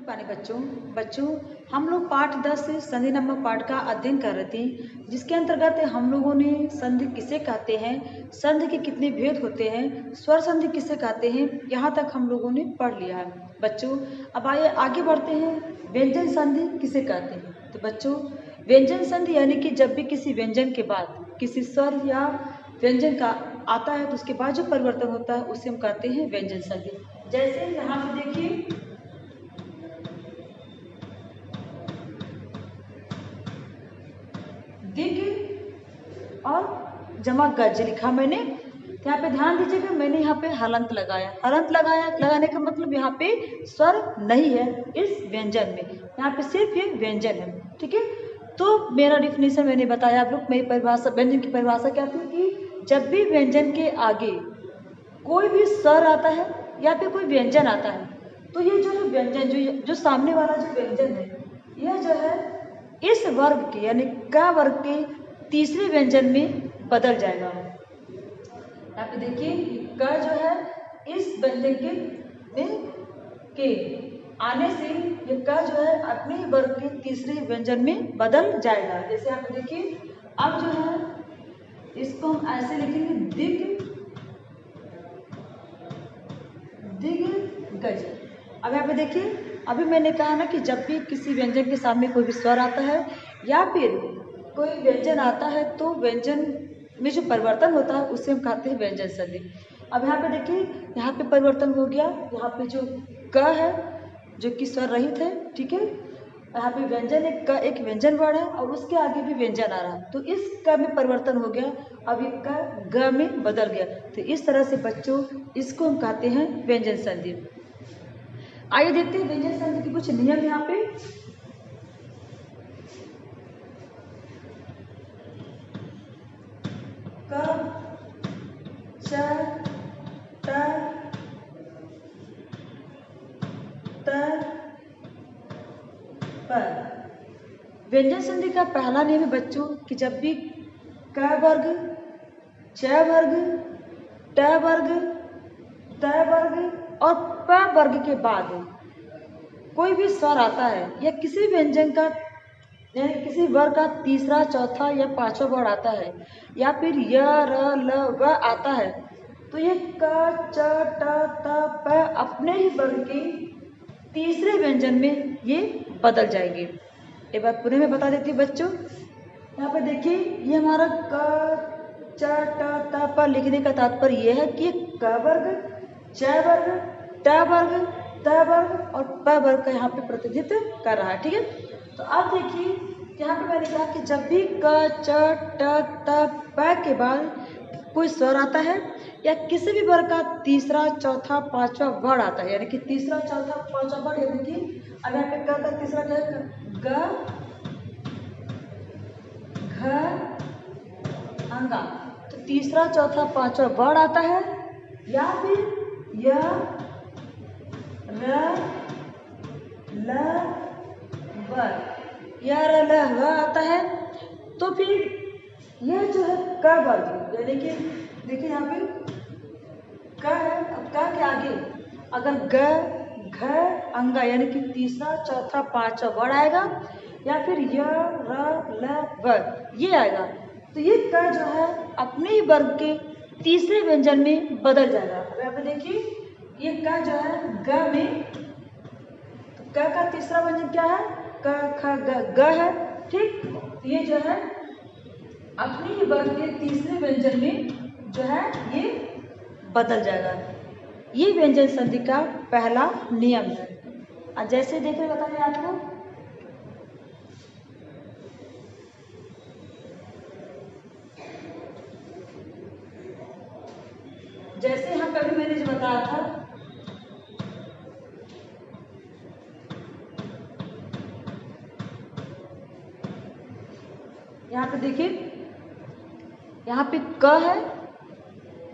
Good morning बच्चों हम लोग पाठ 10 से संधि नामक पाठ का अध्ययन कर रहे थे, जिसके अंतर्गत हम लोगों ने संधि किसे कहते हैं, संधि के कितने भेद होते हैं, स्वर संधि किसे कहते हैं, यहाँ तक हम लोगों ने पढ़ लिया है। बच्चों अब आइए आगे बढ़ते हैं। व्यंजन संधि किसे कहते हैं? तो बच्चों व्यंजन संधि यानी कि जब भी किसी व्यंजन के बाद किसी स्वर या व्यंजन का आता है तो उसके बाद जो परिवर्तन होता है उसे हम कहते हैं व्यंजन संधि। जैसे यहाँ पे देखिए दिग और जमा गज लिखा मैंने, तो यहाँ पे ध्यान दीजिएगा, मैंने यहाँ पे हलंत लगाया। हलंत लगाने का मतलब यहाँ पे स्वर नहीं है इस व्यंजन में, यहाँ पे सिर्फ ये व्यंजन है। ठीक है, तो मेरा डिफिनेशन मैंने बताया आप लोग। मेरी परिभाषा व्यंजन की परिभाषा क्या थी कि जब भी व्यंजन के आगे कोई भी स्वर आता है या फिर कोई व्यंजन आता है तो ये जो व्यंजन जो सामने वाला जो व्यंजन है यह जो है इस वर्ग के यानी क वर्ग के तीसरे व्यंजन में बदल जाएगा। यहाँ पे देखिए क जो है इस व्यंजन के आने से ये क जो है अपने ही वर्ग के तीसरे व्यंजन में बदल जाएगा। जैसे यहाँ पे देखिए अब जो है इसको हम ऐसे लिखेंगे दिग गज। अब यहाँ पे देखिए अभी मैंने कहा ना कि जब भी किसी व्यंजन के सामने कोई भी स्वर आता है या फिर कोई व्यंजन आता है तो व्यंजन में जो परिवर्तन होता है उसे हम कहते हैं व्यंजन संधि। अब यहाँ पे देखिए यहाँ पे परिवर्तन हो गया, यहाँ पे जो क है जो कि स्वर रहित है, ठीक है, यहाँ पे व्यंजन एक व्यंजन वर्ड है और उसके आगे भी व्यंजन आ रहा है तो इस क में परिवर्तन हो गया, अब ये क ग में बदल गया। तो इस तरह से बच्चों इसको हम कहते हैं व्यंजन संधि। आइए देखते हैं व्यंजन संधि के कुछ नियम यहाँ पे। क च ट त प। व्यंजन संधि का पहला नियम है बच्चों कि जब भी क वर्ग, च वर्ग, ट वर्ग, त वर्ग और प वर्ग के बाद कोई भी स्वर आता है या किसी व्यंजन का यानी किसी वर्ग का तीसरा, चौथा या पांचवा वर्ड आता है या फिर य, र, ल, व आता है तो ये क, च, ट, त, प अपने ही वर्ग के तीसरे व्यंजन में ये बदल जाएंगे। एक बार पुनः मैं बता देती हूँ बच्चों। यहाँ पे देखिए ये हमारा क, च, ट, त, प लिखने का तात्पर्य यह है कि क वर्ग, च वर्ग, ट वर्ग, त वर्ग और प वर्ग का यहाँ पे प्रतिनिधित्व कर रहा है। ठीक है, तो अब देखिए यहाँ पे मैंने कहा कि जब भी क, च, ट, त, प के बाद कोई स्वर आता है या किसी भी वर्ग का तीसरा, चौथा, पांचवा वर्ड आता है यानी कि तीसरा, चौथा, पांचवा वर्ड, यानी कि अब यहाँ पे क का तीसरा क्या है, ग, घ, अंगा, तो तीसरा, चौथा, पांचवा वर्ड आता है या फिर य, र, ल, व, य, र, ल, व आता है तो फिर यह जो है क वर्ग यानी कि देखिए यहाँ पे क है, अब क के आगे अगर ग, घ, अंगा यानी कि तीसरा, चौथा, पांचवा वर्ड आएगा या फिर य, र, ल, व ये आएगा तो ये क जो है अपने ही वर्ग के तीसरे व्यंजन में बदल जाएगा। अब यहाँ पे देखिए ये क जो है ग में, तो क का तीसरा व्यंजन क्या है, क, ख, ग है, ठीक, ये जो है अपने ही वर्ग के तीसरे व्यंजन में जो है ये बदल जाएगा। ये व्यंजन संधि का पहला नियम है। और जैसे देख रहे बताइए आपको, जैसे यहाँ कभी मैंने जो बताया था यहाँ पे देखिए यहाँ पे क है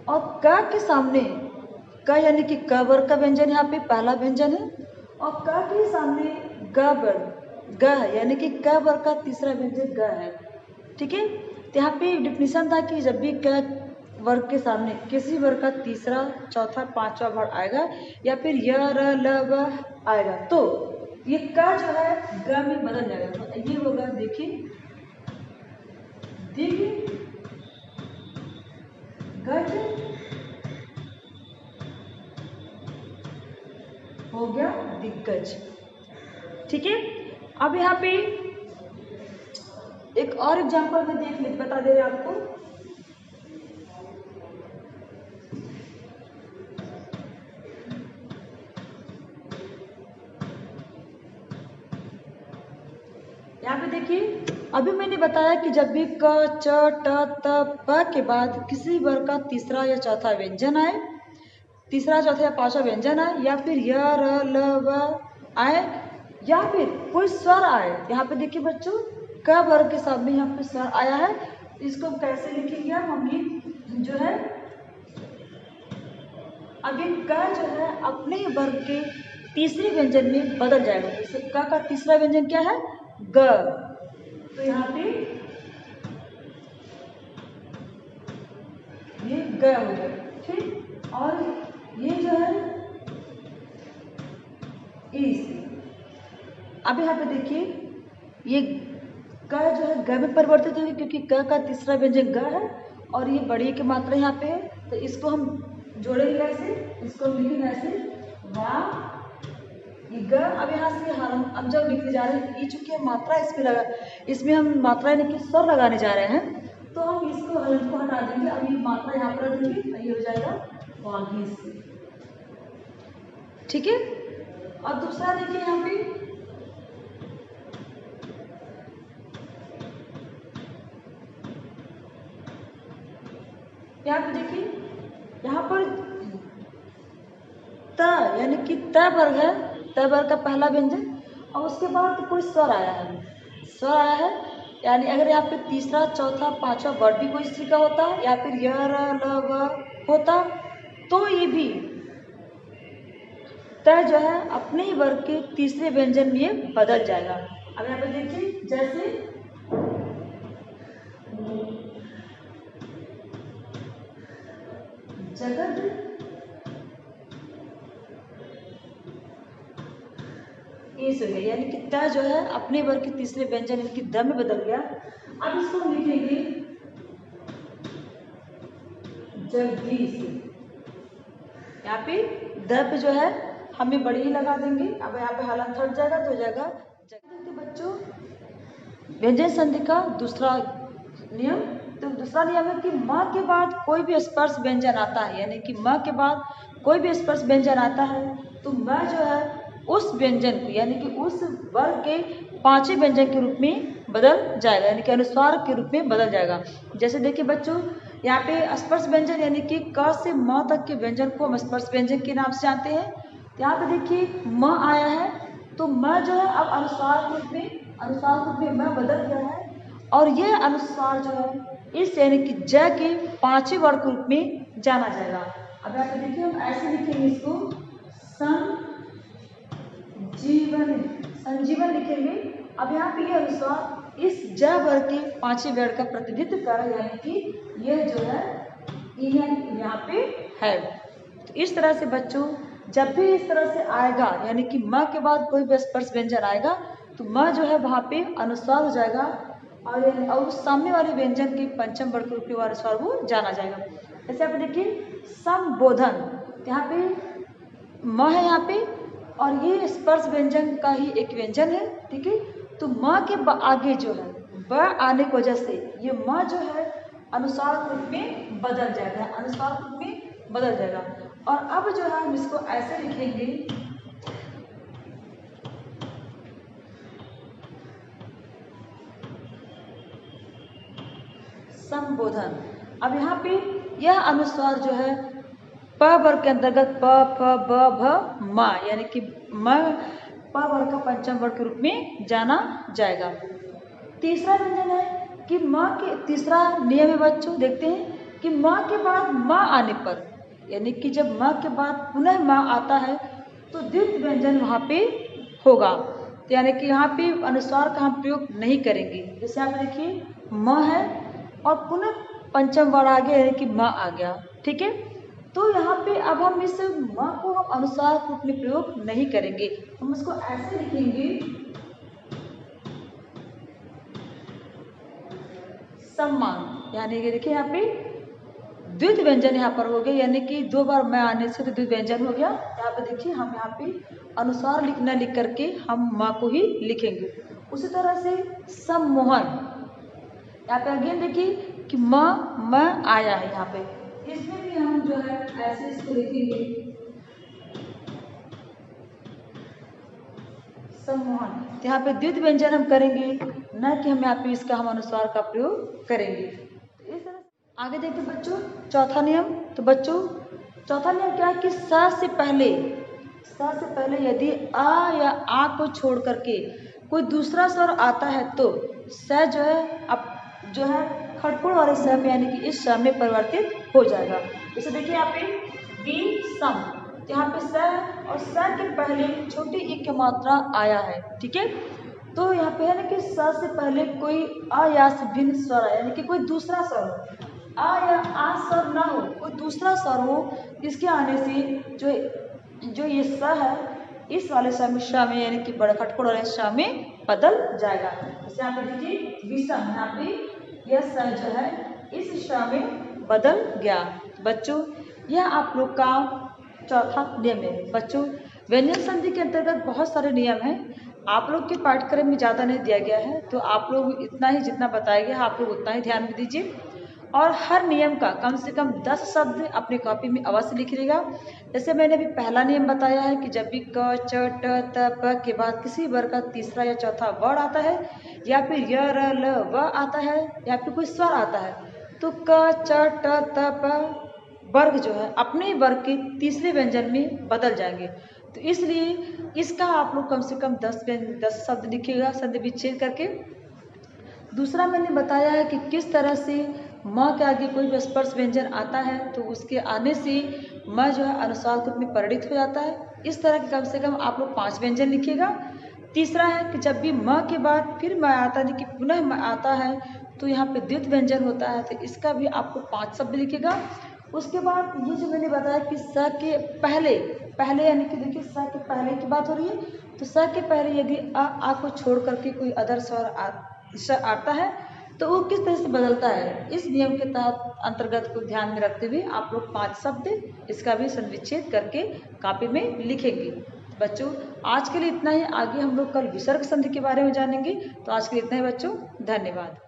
और क के सामने क यानी कि क वर्ग का व्यंजन यहाँ पे पहला व्यंजन है और क के सामने ग वर्ग ग है यानी कि क वर्ग का तीसरा व्यंजन ग है। ठीक है, तो यहाँ पे डिफिनेशन था कि जब भी क वर्ग के सामने किसी वर्ग का तीसरा, चौथा, पांचवा वर्ड आएगा या फिर य, र, ल, व आएगा तो ये का जो है ग में बदल जाएगा। तो ये होगा, देखिए दिग गज हो गया दिग्गज। ठीक है, अब यहाँ पे एक और एग्जांपल में बता दे रहे आपको। यहाँ पे देखिए, अभी मैंने बताया कि जब भी क च ट त प के बाद किसी वर्ग का तीसरा या चौथा व्यंजन आए, तीसरा चौथा या पांचवा व्यंजन आए, या फिर य र ल व आए, या फिर कोई स्वर आए। यहाँ पे देखिए बच्चों, क वर्ग के सामने यहाँ पे स्वर आया है। इसको हम कैसे लिखेंगे? हम ये जो है अभी क जो है अपने ही वर्ग के तीसरे व्यंजन में बदल जाएगा। जैसे क का तीसरा व्यंजन क्या है? ग। तो यहाँ पे ये ग हो गया। ठीक, और ये जो है इस। अब यहाँ पे देखिए, ये क जो है ग में परिवर्तित होगी, क्योंकि क का तीसरा व्यंजन ग है और ये बड़ी की मात्रा यहाँ पे है। तो इसको हम जोड़ेंगे ऐसे, इसको हम लिखेंगे ऐसे वाह ये ग। अब यहाँ से हम जब लिखने जा रहे हैं, ये चूंकि मात्रा इसमें हम मात्रा यानी कि स्वर लगाने जा रहे हैं, तो हम इसको हलन को हटा देंगे। अब ये मात्रा यहाँ पर देंगे, ये हो जाएगा वागीस। ठीक है, और दूसरा देखिए यहाँ पे देखिए, यहाँ पर त यानी कि त वर्ग है, त वर्ग का पहला व्यंजन, और उसके बाद कोई स्वर आया है। स्वर आया है यानी अगर यहाँ पे तीसरा चौथा पांचवा वर्ड भी कोई इसी का होता, या फिर य र ल व होता, तो ये भी त जो है अपने ही वर्ग के तीसरे व्यंजन में बदल जाएगा। अब यहाँ पे देखिए, जैसे जगत इस हो गया, यानी कि त जो है अपने वर्ग के तीसरे व्यंजन यानी कि द में बदल गया। अब इसको हम लिखेंगे जगदीश। यहाँ पे द पे जो है हमें बड़ी ही लगा देंगे। अब यहाँ पे हालांकि हट जाएगा तो हो जाएगा। देखते बच्चों, व्यंजन संधि का दूसरा नियम। तो दूसरा नियम है कि म के बाद कोई भी स्पर्श व्यंजन आता है, यानी कि म के बाद कोई भी स्पर्श व्यंजन आता है, तो म जो है उस व्यंजन को यानी कि उस वर्ग के पांचवें व्यंजन के रूप में बदल जाएगा, यानी कि अनुस्वार के रूप में बदल जाएगा। जैसे देखिए बच्चों, यहाँ पे स्पर्श व्यंजन यानी कि क से म तक के व्यंजन को हम स्पर्श व्यंजन के नाम से जानते हैं। यहाँ पे देखिए म आया है, तो म जो है अब अनुस्वार के रूप में म बदल गया है, और यह अनुस्वार जो है इस यानी कि ज के पांचवें वर्ग के रूप में जाना जाएगा। अब यहाँ पे देखिए, हम ऐसे लिखेंगे इसको संजीवन लिखेंगे। अब यहाँ पे यह अनुस्वार इस ज वर्ग के पांचवें वर्ग का प्रतिनिधित्व कर रहा है, यानी कि यह जो है यहाँ पे है। तो इस तरह से बच्चों, जब भी इस तरह से आएगा यानी कि म के बाद कोई भी स्पर्श व्यंजन आएगा, तो म जो है वहाँ पे अनुस्वार हो जाएगा, और सामने वाले व्यंजन के पंचम वर्ग के रूप में अनुस्वार वो जाना जाएगा। जैसे आप देखिए संबोधन, यहाँ पे म है यहाँ पे, और ये स्पर्श व्यंजन का ही एक व्यंजन है। ठीक है, तो म के आगे जो है ब आने की वजह से ये म जो है अनुस्वार के रूप में बदल जाएगा, अनुस्वार के रूप में बदल जाएगा। और अब जो है हम इसको ऐसे लिखेंगे संबोधन। अब यहाँ पे यह अनुस्वार जो है प वर्ग के अंतर्गत प फ ब भ म यानी कि म प वर्ग का पंचम वर्ग के रूप में जाना जाएगा। तीसरा व्यंजन है कि म के तीसरा नियम है बच्चों, देखते हैं कि म के बाद म आने पर, यानी कि जब म के बाद पुनः म आता है तो द्वितीय व्यंजन वहाँ पे होगा। तो यानी कि यहाँ पे अनुस्वार का हम प्रयोग नहीं करेंगे। जैसे आप देखिए म है और पुनः पंचम वर्ग आ गया यानी कि म आ गया। ठीक है, तो यहाँ पे अब हम इस म को हम अनुस्वार रूप में प्रयोग नहीं करेंगे, हम इसको ऐसे लिखेंगे सम्मान, यानी कि देखिए यहाँ पे द्वित व्यंजन यहाँ पर हो गया, यानी कि 2 बार मैं आने से तो द्वित व्यंजन हो गया। यहाँ पे देखिए हम यहाँ पे अनुस्वार लिखना लिख करके हम माँ को ही लिखेंगे। उसी तरह से सम्मोहन, यहाँ पे अगेन देखिए कि म आया है यहाँ पे, इसमें भी हम जो है ऐसे इसको लिखेंगे सम्मोहन। तो यहाँ पे द्वित व्यंजन हम करेंगे, न कि हम यहाँ पे इसका हम अनुस्वार का प्रयोग करेंगे। इस तरह आगे देखते हैं बच्चों चौथा नियम। तो बच्चों चौथा नियम क्या है कि स से पहले यदि आ या आ को छोड़ करके कोई दूसरा स्वर आता है तो स जो है अब जो है खड़कुड़ वाले स में यानी कि इस स में परिवर्तित हो जाएगा। जैसे देखिए यहाँ पे बी सम, यहाँ पे स है और स के पहले छोटी ई की मात्रा आया है, ठीक है। तो यहाँ पे है ना कि स से पहले कोई आ या से भिन्न स्वर यानी कि कोई दूसरा स्वर आ या आ स्वर ना हो, कोई दूसरा स्वर हो, इसके आने से जो ये स है इस वाले स में श में यानी कि बड़ा खटखड़ वाले श में बदल जाएगा। जैसे यहाँ पे देखिए विषम, यहाँ पे यह स जो है इस श में बदल गया। बच्चों यह आप लोग का चौथा नियम है। बच्चों व्यंजन संधि के अंतर्गत बहुत सारे नियम हैं, आप लोग के पाठ्यक्रम में ज़्यादा नहीं दिया गया है, तो आप लोग इतना ही जितना बताया गया आप लोग उतना ही ध्यान में दीजिए और हर नियम का कम से कम 10 शब्द अपने कॉपी में अवश्य लिखिएगा। जैसे मैंने अभी पहला नियम बताया है कि जब भी क च ट त प के बाद किसी वर्ग का तीसरा या चौथा वर्ड आता है या फिर य र ल व आता है या फिर कोई स्वर आता है तो क च ट त प वर्ग जो है अपने वर्ग के तीसरे व्यंजन में बदल जाएंगे। तो इसलिए इसका आप लोग कम से कम 10 शब्द लिखिएगा संधि विच्छेद करके। दूसरा मैंने बताया है कि किस तरह से म के आगे कोई भी स्पर्श व्यंजन आता है तो उसके आने से म जो है अनुस्वार रूप में परिणित हो जाता है। इस तरह के कम से कम आप लोग 5 व्यंजन लिखिएगा। तीसरा है कि जब भी म के बाद फिर म आता है कि पुनः म आता है तो यहाँ पे द्वित व्यंजन होता है, तो इसका भी आपको 5 शब्द लिखिएगा। उसके बाद ये जो मैंने बताया कि स के पहले यानी कि देखिए स के पहले की बात हो रही है, तो स के पहले यदि आ को छोड़ करके कोई अदर स्वर आता है तो वो किस तरह से बदलता है, इस नियम के तहत अंतर्गत को ध्यान में रखते हुए आप लोग 5 शब्द इसका भी संविच्छेद करके कॉपी में लिखेंगे। बच्चों आज के लिए इतना ही, आगे हम लोग कल विसर्ग संधि के बारे में जानेंगे। तो आज के लिए इतना ही बच्चों, धन्यवाद।